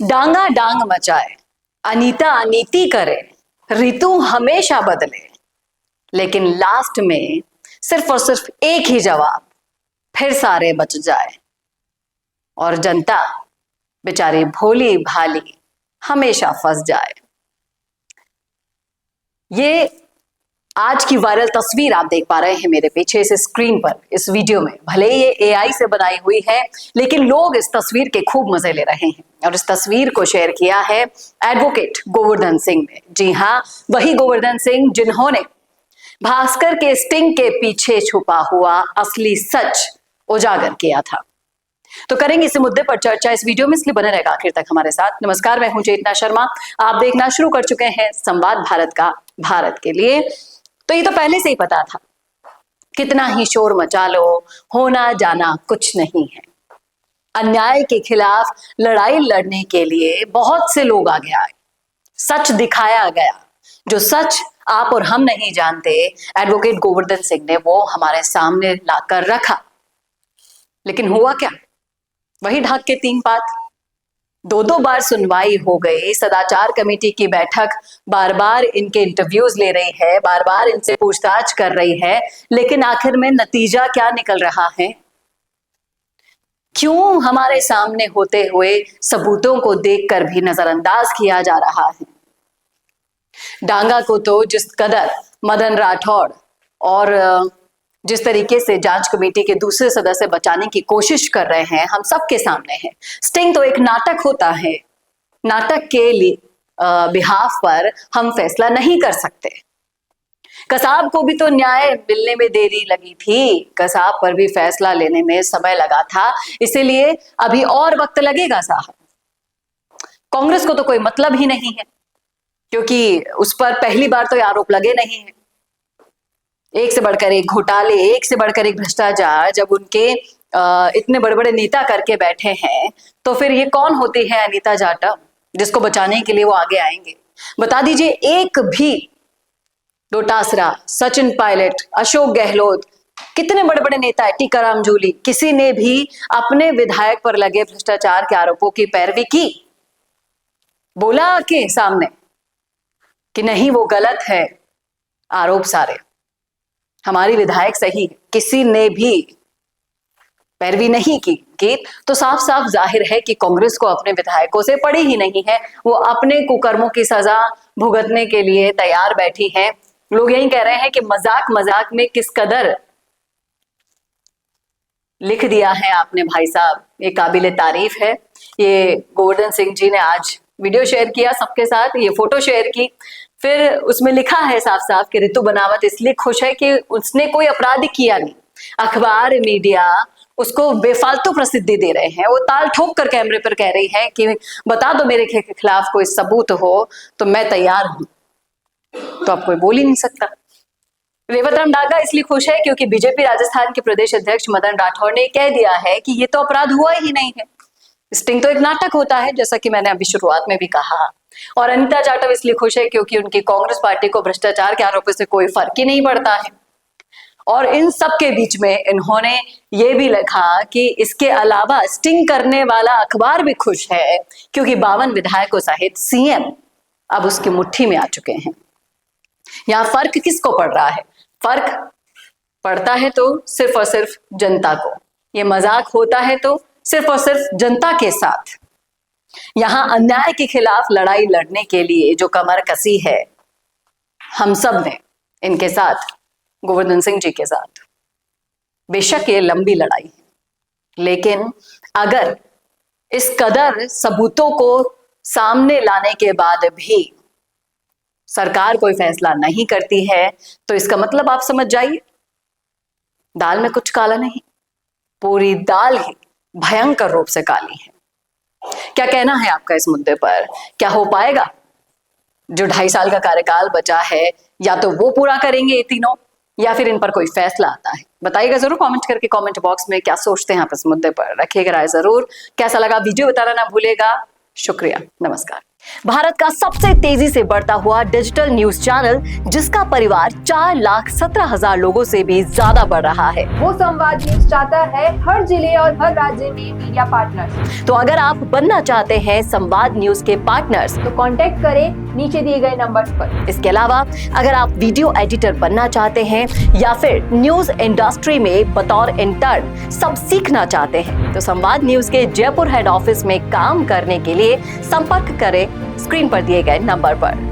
डांगा डांग मचाए, अनीता अनीति करे, ऋतु हमेशा बदले, लेकिन लास्ट में सिर्फ और सिर्फ एक ही जवाब, फिर सारे बच जाए। और जनता बेचारी भोली भाली हमेशा फंस जाए। ये आज की वायरल तस्वीर आप देख पा रहे हैं मेरे पीछे इस स्क्रीन पर, इस वीडियो में। भले ये एआई से बनाई हुई है, लेकिन लोग इस तस्वीर के खूब मजे ले रहे हैं। और इस तस्वीर को शेयर किया है एडवोकेट गोवर्धन सिंह ने। जी हाँ, वही गोवर्धन सिंह जिन्होंने भास्कर के स्टिंग के पीछे छुपा हुआ असली सच उजागर किया था। तो करेंगे इस मुद्दे पर चर्चा इस वीडियो में, इसलिए बने रहेगा आखिर तक हमारे साथ। नमस्कार, मैं हूं चेतना शर्मा। आप देखना शुरू कर चुके हैं संवाद भारत का भारत के लिए। तो ये तो पहले से ही पता था, कितना ही शोर मचा लो, होना जाना कुछ नहीं है। अन्याय के खिलाफ लड़ाई लड़ने के लिए बहुत से लोग आगे आए, सच दिखाया गया। जो सच आप और हम नहीं जानते, एडवोकेट गोवर्धन सिंह ने वो हमारे सामने लाकर रखा। लेकिन हुआ क्या? वही ढाक के तीन पात। दो बार सुनवाई हो गई, सदाचार कमेटी की बैठक बार बार इनके इंटरव्यूज ले रही है, बार बार इनसे पूछताछ कर रही है, लेकिन आखिर में नतीजा क्या निकल रहा है? क्यों हमारे सामने होते हुए सबूतों को देखकर भी नजरअंदाज किया जा रहा है? डांगा को तो जिस कदर मदन राठौड़ और जिस तरीके से जांच कमेटी के दूसरे सदस्य बचाने की कोशिश कर रहे हैं, हम सबके सामने है। स्टिंग तो एक नाटक होता है, नाटक के लिए बिहाफ पर हम फैसला नहीं कर सकते। कसाब को भी तो न्याय मिलने में देरी लगी थी, कसाब पर भी फैसला लेने में समय लगा था, इसीलिए अभी और वक्त लगेगा साहब। कांग्रेस को तो कोई मतलब ही नहीं है, क्योंकि उस पर पहली बार तो आरोप लगे नहीं है। एक से बढ़कर एक घोटाले, एक से बढ़कर एक भ्रष्टाचार जब उनके इतने बड़े बड़े नेता करके बैठे हैं, तो फिर ये कौन होती है अनीता जाटव जिसको बचाने के लिए वो आगे आएंगे? बता दीजिए, एक भी डोटासरा, सचिन पायलट, अशोक गहलोत, कितने बड़े बड़े नेता है, टीकाराम जूली, किसी ने भी अपने विधायक पर लगे भ्रष्टाचार के आरोपों की पैरवी की? बोला के सामने कि नहीं वो गलत है आरोप सारे, हमारी विधायक सही? किसी ने भी पैरवी नहीं की तो साफ साफ जाहिर है कि कांग्रेस को अपने विधायकों से पड़ी ही नहीं है। वो अपने कुकर्मों की सजा भुगतने के लिए तैयार बैठी है। लोग यही कह रहे हैं कि मजाक मजाक में किस कदर लिख दिया है आपने भाई साहब, ये काबिले तारीफ है। ये गोवर्धन सिंह जी ने आज वीडियो शेयर किया सबके साथ, ये फोटो शेयर की, फिर उसमें लिखा है साफ साफ कि ऋतु बनावत इसलिए खुश है कि उसने कोई अपराध किया नहीं। अखबार मीडिया उसको बेफालतू प्रसिद्धि दे रहे हैं। वो ताल ठोक कर कैमरे पर कह रही है कि बता दो मेरे खिलाफ कोई सबूत हो तो मैं तैयार हूं। तो अब कोई बोल ही नहीं सकता। रेवत राम डागा इसलिए खुश है क्योंकि बीजेपी राजस्थान के प्रदेश अध्यक्ष मदन राठौड़ ने कह दिया है कि ये तो अपराध हुआ ही नहीं है, स्टिंग तो एक नाटक होता है, जैसा कि मैंने अभी शुरुआत में भी कहा। और अनीता जाटव इसलिए खुश है क्योंकि उनकी कांग्रेस पार्टी को भ्रष्टाचार के आरोपों से कोई फर्क ही नहीं पड़ता है। और इन सब के बीच में इन्होंने ये भी लिखा कि इसके अलावा स्टिंग करने वाला अखबार भी खुश है क्योंकि 52 विधायकों सहित सीएम अब उसकी मुट्ठी में आ चुके हैं। यहां फर्क किसको पड़ रहा है? फर्क पड़ता है तो सिर्फ और सिर्फ जनता को। ये मजाक होता है तो सिर्फ और सिर्फ जनता के साथ। यहां अन्याय के खिलाफ लड़ाई लड़ने के लिए जो कमर कसी है हम सब ने इनके साथ, गोवर्धन सिंह जी के साथ। बेशक ये लंबी लड़ाई है, लेकिन अगर इस कदर सबूतों को सामने लाने के बाद भी सरकार कोई फैसला नहीं करती है, तो इसका मतलब आप समझ जाइए, दाल में कुछ काला नहीं, पूरी दाल ही भयंकर रूप से काली है। क्या कहना है आपका इस मुद्दे पर? क्या हो पाएगा? जो 2.5 साल का कार्यकाल बचा है, या तो वो पूरा करेंगे ये तीनों, या फिर इन पर कोई फैसला आता है? बताइएगा जरूर कमेंट करके, कमेंट बॉक्स में क्या सोचते हैं आप इस मुद्दे पर। रखिएगा राय जरूर। कैसा लगा वीडियो बताना ना भूलेगा। शुक्रिया, नमस्कार। भारत का सबसे तेजी से बढ़ता हुआ डिजिटल न्यूज चैनल, जिसका परिवार 4,17,000 लोगों से भी ज्यादा बढ़ रहा है। वो संवाद न्यूज चाहता है हर जिले और हर राज्य में मीडिया पार्टनर्स। तो अगर आप बनना चाहते हैं संवाद न्यूज के पार्टनर्स, तो कांटेक्ट करें नीचे दिए गए नंबर्स पर। इसके अलावा अगर आप वीडियो एडिटर बनना चाहते हैं या फिर न्यूज इंडस्ट्री में बतौर इंटर्न सब सीखना चाहते हैं, तो संवाद न्यूज के जयपुर हेड ऑफिस में काम करने के लिए संपर्क करें स्क्रीन पर दिए गए नंबर पर।